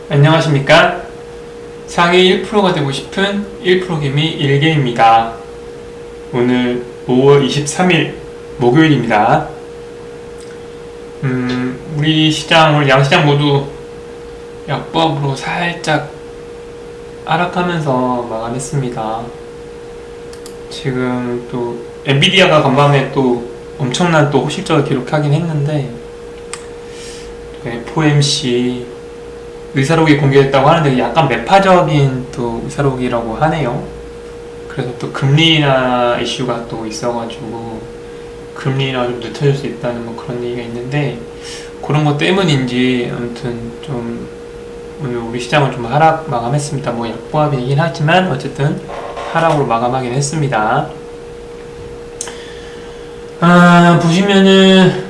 안녕하십니까? 상위 1%가 되고 싶은 1%개미 일개입니다. 오늘 5월 23일 목요일입니다. 우리 시장, 오늘 양시장 모두 약보합으로 살짝 하락하면서 마감했습니다. 지금 또 엔비디아가 간밤에 또 엄청난 또 호실적을 기록하긴 했는데 FOMC 의사록이 공개됐다고 하는데 약간 매파적인 또 의사록이라고 하네요. 그래서 또 금리 인하 이슈가 또 있어가지고 금리 인하가 좀 늦춰질 수 있다는 뭐 그런 얘기가 있는데 그런 것 때문인지 아무튼 좀 오늘 우리 시장은 좀 하락 마감했습니다. 뭐 약보합이긴 하지만 어쨌든 하락으로 마감하긴 했습니다. 보시면은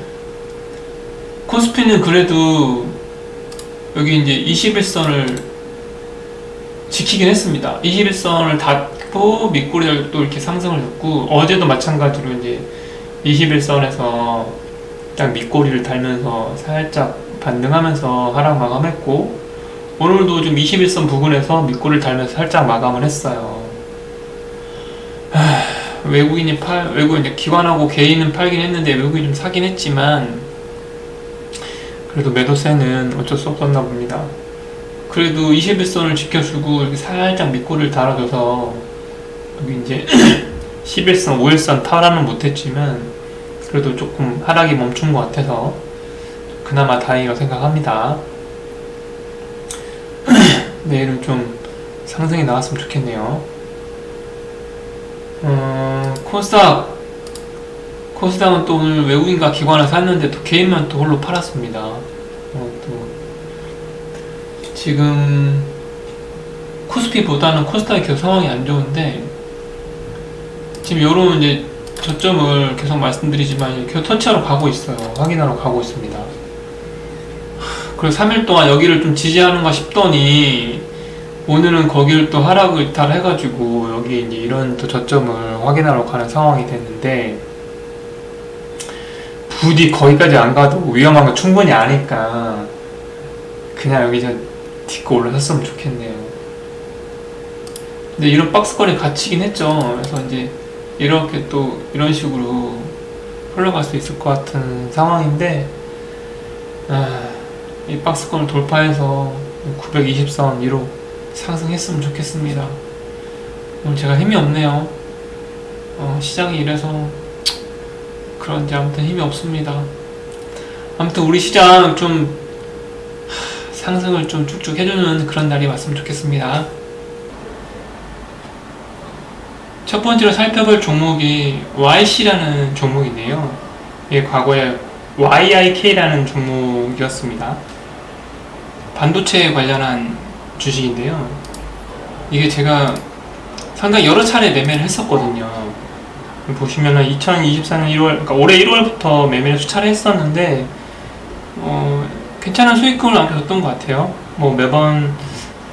코스피는 그래도 여기 이제 21선을 지키긴 했습니다. 21선을 닫고 밑꼬리를 또 이렇게 상승을 줬고 어제도 마찬가지로 이제 21선에서 딱 밑꼬리를 달면서 살짝 반등하면서 하락 마감했고 오늘도 좀 21선 부근에서 밑꼬리를 달면서 살짝 마감을 했어요. 외국인 이제 기관하고 개인은 팔긴 했는데 외국인이 좀 사긴 했지만 그래도 매도세는 어쩔 수 없었나 봅니다. 그래도 21선을 지켜주고 이렇게 살짝 밑꼬리를 달아줘서 여기 이제 11선, 5일선 탈환은 못했지만 그래도 조금 하락이 멈춘 것 같아서 그나마 다행이라고 생각합니다. 내일은 좀 상승이 나왔으면 좋겠네요. 코스닥은 또 오늘 외국인과 기관을 샀는데 또 개인만 또 홀로 팔았습니다. 또 지금 코스피보다는 코스닥이 계속 상황이 안 좋은데 지금 요런 이제 저점을 계속 말씀드리지만 계속 터치하러 가고 있어요. 확인하러 가고 있습니다. 그래서 3일 동안 여기를 좀 지지하는가 싶더니 오늘은 거기를 또 하락을 이탈해가지고 여기 이제 이런 또 저점을 확인하러 가는 상황이 됐는데 부디 거기까지 안 가도 위험한 거 충분히 아니까 그냥 여기서 딛고 올라섰으면 좋겠네요. 근데 이런 박스권이 갇히긴 했죠. 그래서 이제 이렇게 또 이런 식으로 흘러갈 수 있을 것 같은 상황인데 이 박스권을 돌파해서 920선 위로 상승했으면 좋겠습니다. 오늘 제가 힘이 없네요. 시장이 이래서 그런지 아무튼 힘이 없습니다. 아무튼 우리 시장 좀 상승을 좀 쭉쭉 해주는 그런 날이 왔으면 좋겠습니다. 첫 번째로 살펴볼 종목이 YC라는 종목인데요. 이게 과거에 YIK라는 종목이었습니다. 반도체에 관련한 주식인데요. 이게 제가 상당히 여러 차례 매매를 했었거든요. 보시면은 2024년 1월, 그러니까 올해 1월부터 매매를 수차례 했었는데, 괜찮은 수익금을 남겨줬던 것 같아요. 뭐 매번,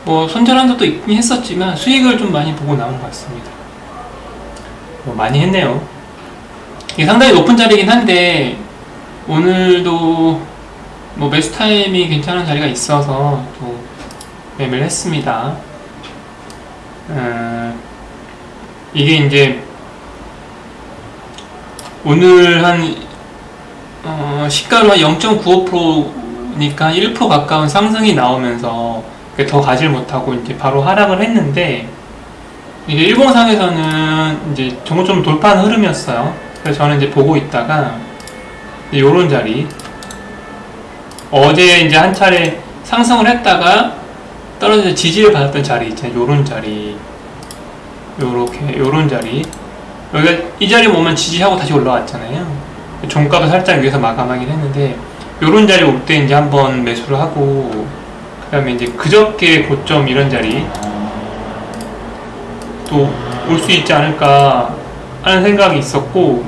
손절한 적도 있긴 했었지만, 수익을 좀 많이 보고 나온 것 같습니다. 많이 했네요. 이게 상당히 높은 자리이긴 한데, 오늘도 매수 타임이 괜찮은 자리가 있어서 또 매매를 했습니다. 이게 이제 오늘 한 시가로 한 0.95%니까 1% 가까운 상승이 나오면서 더 가질 못하고 이제 바로 하락을 했는데 이게 일봉상에서는 이제 정고점 돌파하는 흐름이었어요. 그래서 저는 이제 보고 있다가 요런 자리 어제 이제 한 차례 상승을 했다가 떨어져서 지지를 받았던 자리 있잖아요. 요런 자리 요런 자리 여기가 이 자리 오면 지지하고 다시 올라왔잖아요. 종가도 살짝 위에서 마감하긴 했는데 요런 자리 올 때 이제 한번 매수를 하고 그 다음에 이제 그저께 고점 이런 자리 또 올 수 있지 않을까 하는 생각이 있었고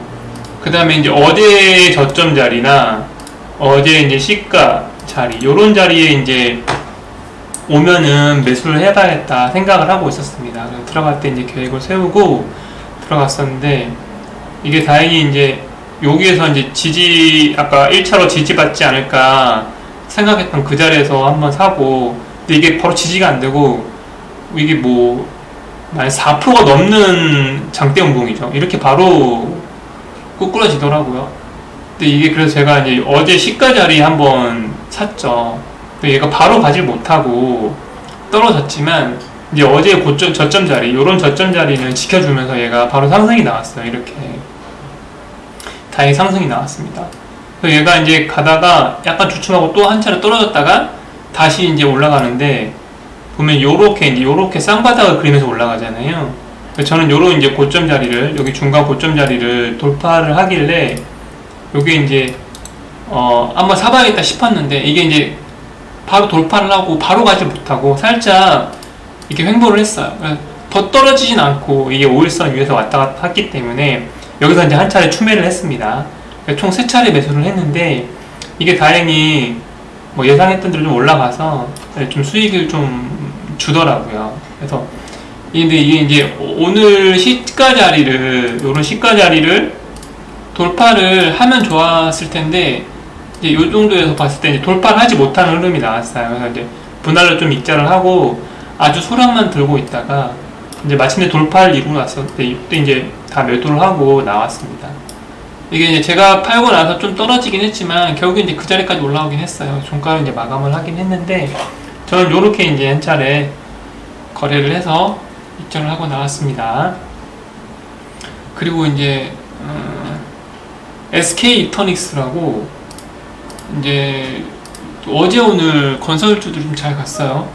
그 다음에 이제 어제 저점 자리나 어제 이제 시가 자리 요런 자리에 이제 오면은 매수를 해봐야겠다 생각을 하고 있었습니다. 그래서 들어갈 때 이제 계획을 세우고 들어갔었는데 이게 다행히 이제 여기에서 이제 아까 1차로 지지받지 않을까 생각했던 그 자리에서 한번 사고 근데 이게 바로 지지가 안 되고, 이게 뭐, 만 4%가 넘는 장대 운봉이죠. 이렇게 바로 꾸꾸러지더라고요. 근데 이게 그래서 제가 이제 어제 시가 자리 한번 샀죠. 근데 얘가 바로 가질 못하고 떨어졌지만, 이제 어제 고점, 저점 자리, 요런 저점 자리는 지켜주면서 얘가 바로 상승이 나왔어요. 이렇게. 다행히 상승이 나왔습니다. 그래서 얘가 이제 가다가 약간 주춤하고 또 한 차례 떨어졌다가 다시 이제 올라가는데, 보면 요렇게 쌍바닥을 그리면서 올라가잖아요. 그래서 저는 요런 이제 고점 자리를, 여기 중간 고점 자리를 돌파를 하길래, 요게 이제, 한번 사봐야겠다 싶었는데, 이게 이제 바로 돌파를 하고 바로 가지 못하고 살짝 이렇게 횡보를 했어요. 더 떨어지진 않고 이게 5일선 위에서 왔다 갔다 했기 때문에 여기서 이제 한 차례 추매를 했습니다. 총 3차례 매수를 했는데, 이게 다행히 뭐 예상했던 대로 좀 올라가서 좀 수익을 좀 주더라고요. 그래서 근데 이게 이제 오늘 시가 자리를, 요런 시가 자리를 돌파를 하면 좋았을 텐데, 이제 요 정도에서 봤을 때 이제 돌파를 하지 못하는 흐름이 나왔어요. 그래서 이제 분할로 좀 익절을 하고 아주 소량만 들고 있다가 이제 마침내 돌파를 이루고 났을 때, 이때 이제 다 매도를 하고 나왔습니다. 이게 이제 제가 팔고 나서 좀 떨어지긴 했지만 결국 이제 그 자리까지 올라오긴 했어요. 종가를 이제 마감을 하긴 했는데, 저는 요렇게 이제 한 차례 거래를 해서 입장을 하고 나왔습니다. 그리고 이제 SK 이터닉스라고 이제 어제 오늘 건설주들이 좀 잘 갔어요.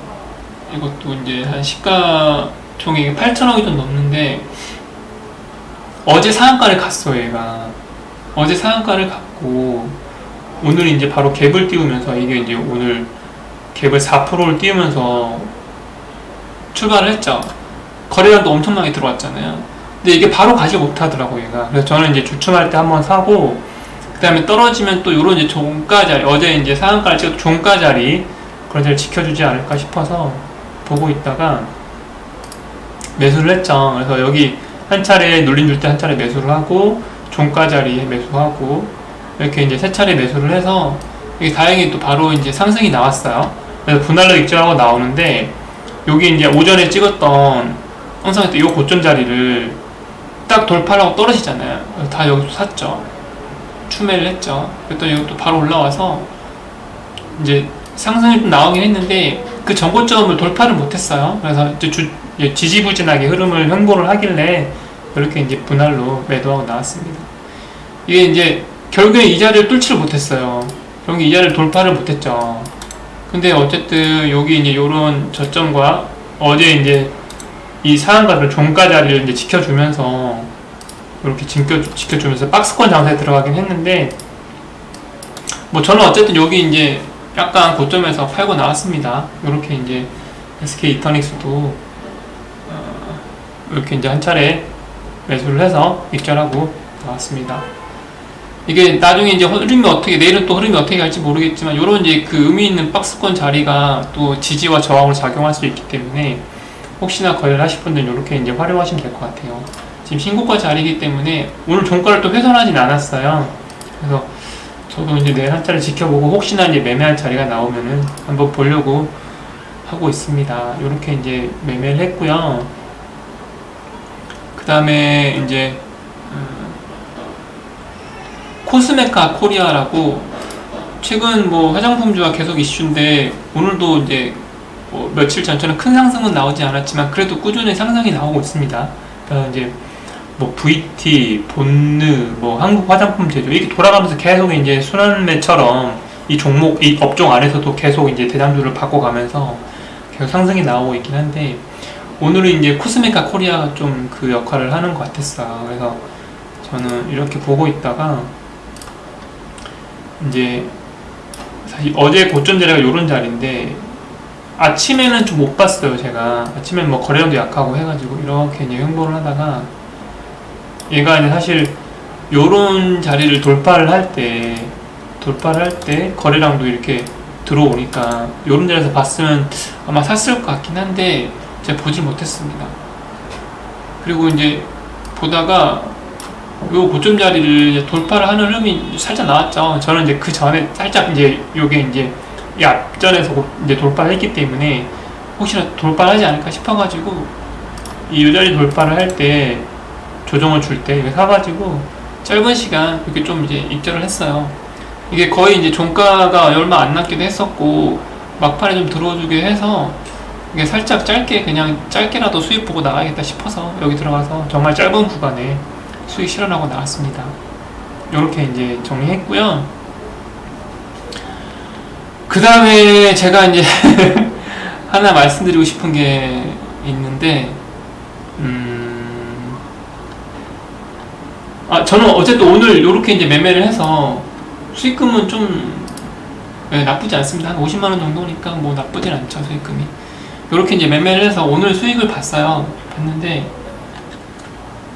이것도 이제 한 시가 총액이 8천억이 좀 넘는데, 어제 상한가를 갔어요. 얘가 어제 상한가를 갔고 오늘 이제 바로 갭을 띄우면서, 이게 이제 오늘 갭을 4%를 띄우면서 출발을 했죠. 거래량도 엄청나게 들어왔잖아요. 근데 이게 바로 가지 못하더라고 얘가. 그래서 저는 이제 주춤할 때 한번 사고, 그 다음에 떨어지면 또 요런 이제 종가 자리, 어제 이제 상한가를 찍어도 종가 자리, 그런 자리를 지켜주지 않을까 싶어서 보고 있다가 매수를 했죠. 그래서 여기 한 차례 눌림 줄 때 한 차례 매수를 하고, 종가 자리에 매수하고, 이렇게 이제 3차례 매수를 해서 이게 다행히 또 바로 이제 상승이 나왔어요. 그래서 분할로 익절하고 나오는데, 여기 이제 오전에 찍었던 항상 이 고점 자리를 딱 돌파를 하고 떨어지잖아요. 다 여기서 샀죠. 추매를 했죠. 그랬더니 이것도 바로 올라와서 이제 상승이 좀 나오긴 했는데 그 전고점을 돌파를 못했어요. 그래서 이제 지지부진하게 흐름을 횡보를 하길래 이렇게 이제 분할로 매도하고 나왔습니다. 이게 이제 결국에 이 자리를 뚫지를 못했어요. 결국에 이 자리를 돌파를 못했죠. 근데 어쨌든 여기 이제 요런 저점과 어제 이제 이 상한가를 종가 자리를 이제 지켜주면서 이렇게 지켜주면서 박스권 장사에 들어가긴 했는데, 뭐 저는 어쨌든 여기 이제 약간 고점에서 팔고 나왔습니다. 이렇게 이제 SK 이터닉스도 이렇게 이제 한 차례 매수를 해서 익절하고 나왔습니다. 이게 나중에 이제 흐름이 어떻게, 내일은 또 흐름이 어떻게 갈지 모르겠지만, 요런 이제 그 의미 있는 박스권 자리가 또 지지와 저항으로 작용할 수 있기 때문에 혹시나 거래를 하실 분들은 이렇게 이제 활용하시면 될 것 같아요. 지금 신고가 자리이기 때문에 오늘 종가를 또 훼손하진 않았어요. 그래서 저도 이제 내일 한 차례 지켜보고 혹시나 이제 매매할 자리가 나오면은 한번 보려고 하고 있습니다. 이렇게 이제 매매를 했고요. 그 다음에 이제 코스메카 코리아라고 최근 뭐 화장품주가 계속 이슈인데, 오늘도 이제 뭐 며칠 전처럼 큰 상승은 나오지 않았지만 그래도 꾸준히 상승이 나오고 있습니다. 그래서 이제 뭐 VT, 본느, 뭐 한국 화장품 제조 이렇게 돌아가면서 계속 이제 순환매처럼 이 종목, 이 업종 안에서도 계속 이제 대장주를 바꿔가면서 계속 상승이 나오고 있긴 한데, 오늘은 이제 코스메카 코리아가 좀 그 역할을 하는 것 같았어요. 그래서 저는 이렇게 보고 있다가 이제 사실 어제 고점 자리가 요런 자리인데, 아침에는 좀 못 봤어요. 제가 아침엔 뭐 거래량도 약하고 해가지고 이렇게 이제 횡보를 하다가, 얘가 이제 사실 요런 자리를 돌파를 할 때 거래량도 이렇게 들어오니까 요런 자리에서 봤으면 아마 샀을 것 같긴 한데 제가 보질 못했습니다. 그리고 이제 보다가 요 고점 자리를 돌파를 하는 흐름이 살짝 나왔죠. 저는 이제 그 전에 살짝 이제 요게 이제 이 앞전에서 이제 돌파를 했기 때문에 혹시나 돌파를 하지 않을까 싶어가지고 이 자리 돌파를 할 때 조정을 줄 때 이거 사가지고 짧은 시간 이렇게 좀 이제 입절을 했어요. 이게 거의 이제 종가가 얼마 안 남기도 했었고 막판에 좀 들어주게 해서 이게 살짝 짧게 그냥 짧게라도 수익 보고 나가야겠다 싶어서 여기 들어가서 정말 짧은 구간에 수익 실현하고 나왔습니다. 이렇게 이제 정리했고요. 그 다음에 제가 이제 하나 말씀드리고 싶은 게 있는데, 저는 어쨌든 오늘 이렇게 이제 매매를 해서 수익금은 좀 나쁘지 않습니다. 한 50만원 정도니까 뭐 나쁘진 않죠, 수익금이. 이렇게 이제 매매를 해서 오늘 수익을 봤어요. 봤는데,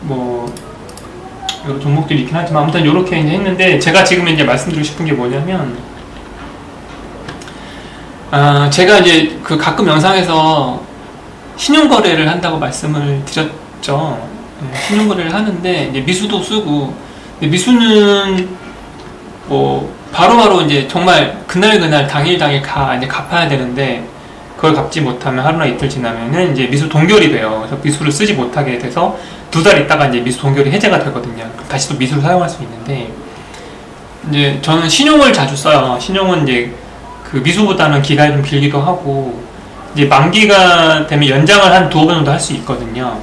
뭐, 여러 종목들이 있긴 하지만 아무튼 이렇게 이제 했는데, 제가 지금 이제 말씀드리고 싶은 게 뭐냐면, 제가 이제 그 가끔 영상에서 신용거래를 한다고 말씀을 드렸죠. 신용거래를 하는데, 이제 미수도 쓰고, 근데 미수는 뭐, 바로바로 이제 정말 그날 당일 이제 갚아야 되는데, 그걸 갚지 못하면 하루나 이틀 지나면은 이제 미수 동결이 돼요. 그래서 미수를 쓰지 못하게 돼서 2달 있다가 이제 미수 동결이 해제가 되거든요. 다시 또 미수를 사용할 수 있는데, 이제 저는 신용을 자주 써요. 신용은 이제 그 미수보다는 기간이 좀 길기도 하고, 이제 만기가 되면 연장을 한 2번 정도 할 수 있거든요.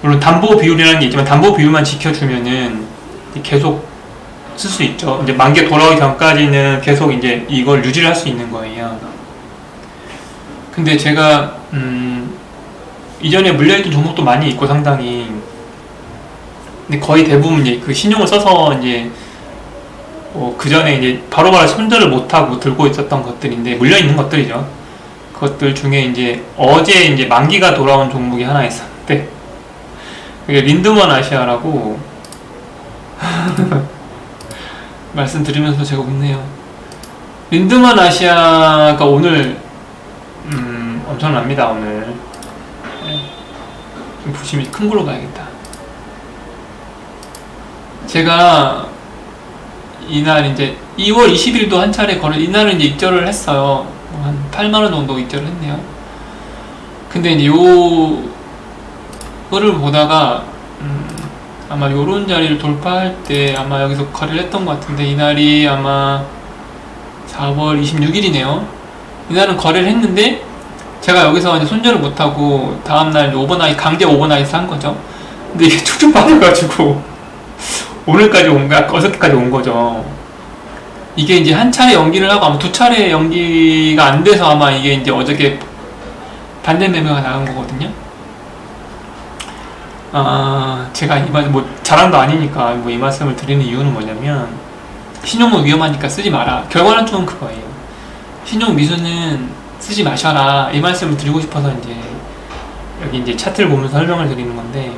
물론 담보 비율이라는 게 있지만 담보 비율만 지켜주면은 계속 쓸 수 있죠. 이제 만기 돌아오기 전까지는 계속 이제 이걸 유지를 할 수 있는 거예요. 근데 제가 이전에 물려있던 종목도 많이 있고 상당히, 근데 거의 대부분 이제 그 신용을 써서 이제 그 전에 이제 바로바로 손절을 못하고 들고 있었던 것들인데, 물려있는 것들이죠. 그것들 중에 이제 어제 이제 만기가 돌아온 종목이 하나 있었는데, 그게 린드먼 아시아라고 말씀드리면서 제가 웃네요. 린드먼 아시아가 오늘 엄청납니다. 오늘 좀 보시면 큰 걸로 가야겠다. 제가 이날 이제 2월 20일도 한 차례 이날은 이제 입절을 했어요. 한 8만원 정도 입절을 했네요. 근데 이제 요거를 보다가 아마 요런 자리를 돌파할 때 아마 여기서 거래를 했던 것 같은데, 이날이 아마 4월 26일이네요. 이날은 거래를 했는데, 제가 여기서 이제 손절을 못하고 다음날 강제 오버나이트 한 거죠. 근데 이게 쭉쭉 빠져가지고 오늘까지 온 거야, 어저께까지 온 거죠. 이게 이제 한 차례 연기를 하고 아마 2차례 연기가 안 돼서 아마 이게 이제 어저께 반대 매매가 나간 거거든요. 제가 뭐 자랑도 아니니까 뭐 이 말씀을 드리는 이유는 뭐냐면, 신용은 위험하니까 쓰지 마라. 결과는 좀 그거예요. 신용 미수는 쓰지 마셔라. 이 말씀을 드리고 싶어서 이제 여기 이제 차트를 보면서 설명을 드리는 건데,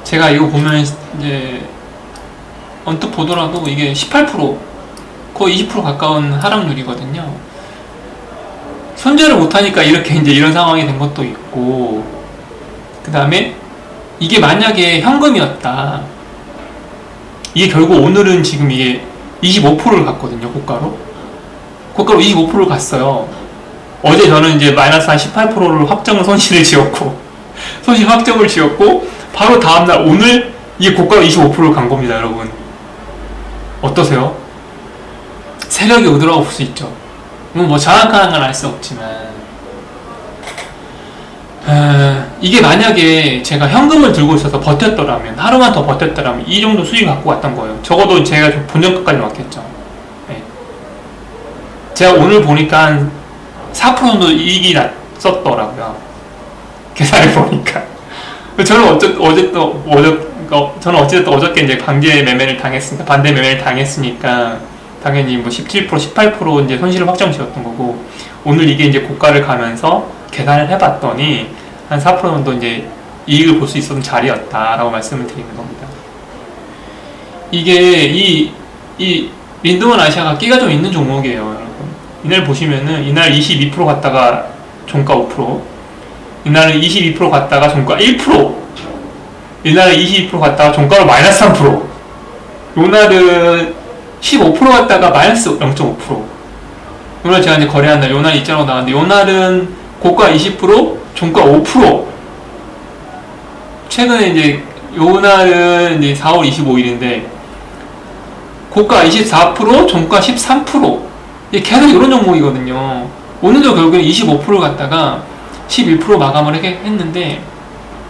제가 이거 보면 이제 언뜻 보더라도 이게 18% 거의 20% 가까운 하락률이거든요. 손절을 못하니까 이렇게 이제 이런 상황이 된 것도 있고, 그 다음에 이게 만약에 현금이었다. 이게 결국 오늘은 지금 이게 25%를 갔거든요. 고가로 25%를 갔어요. 어제 저는 이제 마이너스 한 18%를 손실 확정을 지었고, 바로 다음날 오늘 이게 고가로 25%를 간 겁니다. 여러분 어떠세요? 세력이 어디라고 볼 수 있죠. 뭐 정확한 건 알 수 없지만, 이게 만약에 제가 현금을 들고 있어서 버텼더라면, 하루만 더 버텼더라면 이 정도 수익 갖고 갔던 거예요. 적어도 제가 본전가까지 왔겠죠. 네. 제가 오늘 보니까 한 4% 정도 이익이 났었더라고요. 계산해 보니까. 저는 어쨌든 어저께 이제 강제 매매를 당했으니까, 반대 매매를 당했으니까 당연히 뭐 17%, 18% 이제 손실을 확정 지었던 거고, 오늘 이게 이제 고가를 가면서 계산을 해봤더니 한 4% 정도 이제 이익을 볼 수 있었던 자리였다라고 말씀을 드리는 겁니다. 이게 이 린드먼 아시아가 끼가 좀 있는 종목이에요, 여러분. 이날 보시면은 이날 22% 갔다가 종가 5%, 이날은 22% 갔다가 종가 1%, 이날은 22% 갔다가 종가로 마이너스 3%, 요날은 15% 갔다가 마이너스 0.5%. 오늘 제가 이제 거래한 날 요날 있자라고 나왔는데, 요날은 고가 20%, 종가 5%. 최근에 이제 요날은 이제 4월 25일인데 고가 24%, 종가 13%. 계속 이런 종목이거든요. 오늘도 결국엔 25% 갔다가 11% 마감을 했는데,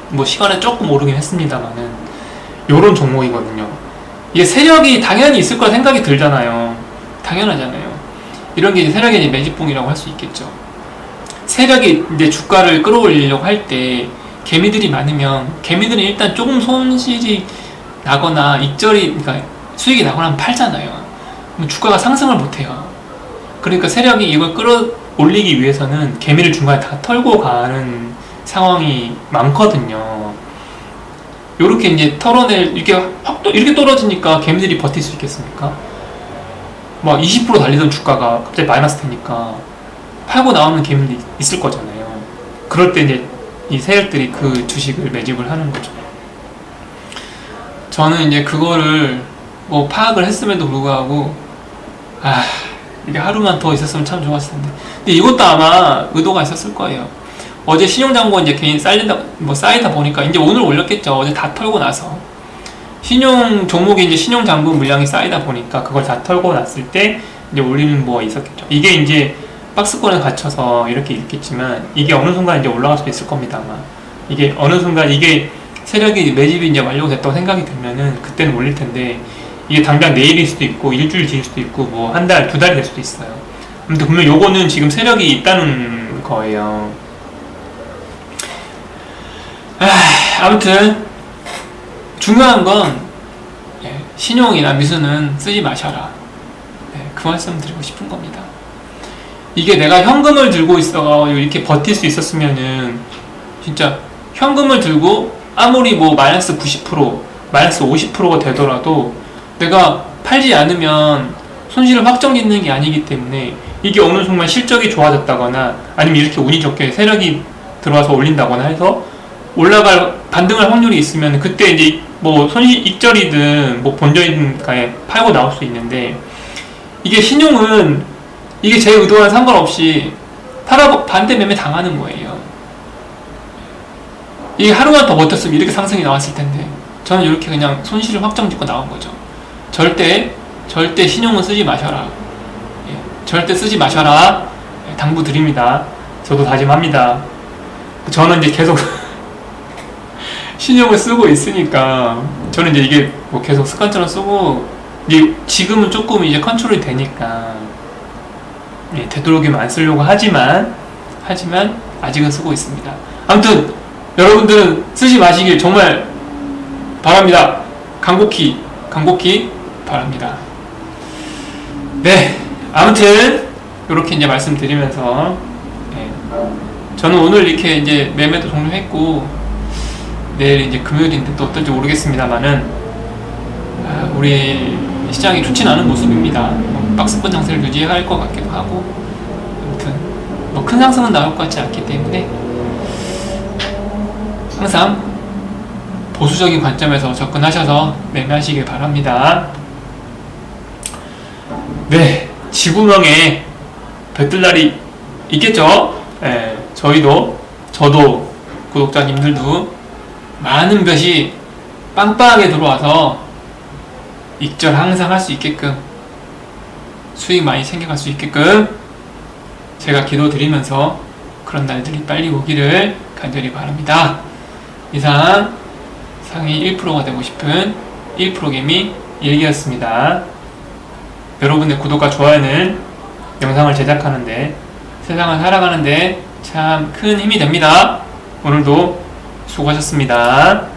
뭐 시간에 조금 오르긴 했습니다만은 요런 종목이거든요. 이게 세력이 당연히 있을 거라 생각이 들잖아요. 당연하잖아요. 이런 게 이제 세력의 이제 매집봉이라고 할 수 있겠죠. 세력이 이제 주가를 끌어올리려고 할 때 개미들이 많으면, 개미들은 일단 조금 손실이 나거나 익절이, 그러니까 수익이 나거나 하면 팔잖아요. 그럼 주가가 상승을 못해요. 그러니까 세력이 이걸 끌어올리기 위해서는 개미를 중간에 다 털고 가는 상황이 많거든요. 요렇게 이제 털어낼, 이렇게 떨어지니까 개미들이 버틸 수 있겠습니까? 막 20% 달리던 주가가 갑자기 마이너스 되니까 팔고 나오는 개미들이 있을 거잖아요. 그럴 때 이제 이 세력들이 그 주식을 매집을 하는 거죠. 저는 이제 그거를 뭐 파악을 했음에도 불구하고, 이게 하루만 더 있었으면 참 좋았을 텐데. 근데 이것도 아마 의도가 있었을 거예요. 어제 신용잔고 이제 개인 쌓이다 보니까 이제 오늘 올렸겠죠. 어제 다 털고 나서. 신용 종목이 이제 신용잔고 물량이 쌓이다 보니까 그걸 다 털고 났을 때 이제 올리는 뭐가 있었겠죠. 이게 이제 박스권에 갇혀서 이렇게 있겠지만, 이게 어느 순간 이제 올라갈 수도 있을 겁니다, 아마. 이게 어느 순간 이게 세력이 매집이 이제 완료됐다고 생각이 들면은 그때는 올릴 텐데, 이게 당장 내일일 수도 있고 일주일 뒤일 수도 있고 뭐 한 달, 두 달이 될 수도 있어요. 아무튼 분명 요거는 지금 세력이 있다는 거예요. 아무튼 중요한 건 신용이나 미수는 쓰지 마셔라. 그 말씀 드리고 싶은 겁니다. 이게 내가 현금을 들고 있어 이렇게 버틸 수 있었으면은, 진짜 현금을 들고 아무리 뭐 마이너스 90%, 마이너스 50%가 되더라도 내가 팔지 않으면 손실을 확정짓는 게 아니기 때문에, 이게 어느 순간 실적이 좋아졌다거나 아니면 이렇게 운이 좋게 세력이 들어와서 올린다거나 해서 반등할 확률이 있으면 그때 이제 뭐 손실 익절이든 뭐 본전이든 간에 팔고 나올 수 있는데, 이게 신용은 이게 제 의도와는 상관없이 반대 매매 당하는 거예요. 이게 하루만 더 버텼으면 이렇게 상승이 나왔을 텐데, 저는 이렇게 그냥 손실을 확정짓고 나온 거죠. 절대 신용은 쓰지 마셔라. 절대 쓰지 마셔라. 당부 드립니다. 저도 다짐합니다. 저는 이제 계속 신용을 쓰고 있으니까, 저는 이제 이게 뭐 계속 습관처럼 쓰고, 이제 지금은 조금 이제 컨트롤이 되니까 되도록이면 안 쓰려고 하지만 아직은 쓰고 있습니다. 아무튼 여러분들은 쓰지 마시길 정말 바랍니다. 간곡히 바랍니다. 네, 아무튼 이렇게 이제 말씀드리면서, 저는 오늘 이렇게 이제 매매도 종료했고, 내일 이제 금요일인데 또 어떨지 모르겠습니다만은, 우리 시장이 좋진 않은 모습입니다. 박스권 장세를 유지할 것 같기도 하고, 아무튼 뭐 큰 상승은 나올 것 같지 않기 때문에 항상 보수적인 관점에서 접근하셔서 매매하시길 바랍니다. 네, 지구명에 볕들 날이 있겠죠? 저도 구독자님들도 많은 볕이 빵빵하게 들어와서 익절 항상 할 수 있게끔, 수익 많이 챙겨갈 수 있게끔 제가 기도드리면서 그런 날들이 빨리 오기를 간절히 바랍니다. 이상 상위 1%가 되고 싶은 1%개미 일기였습니다. 여러분의 구독과 좋아요는 영상을 제작하는데, 세상을 살아가는데 참 큰 힘이 됩니다. 오늘도 수고하셨습니다.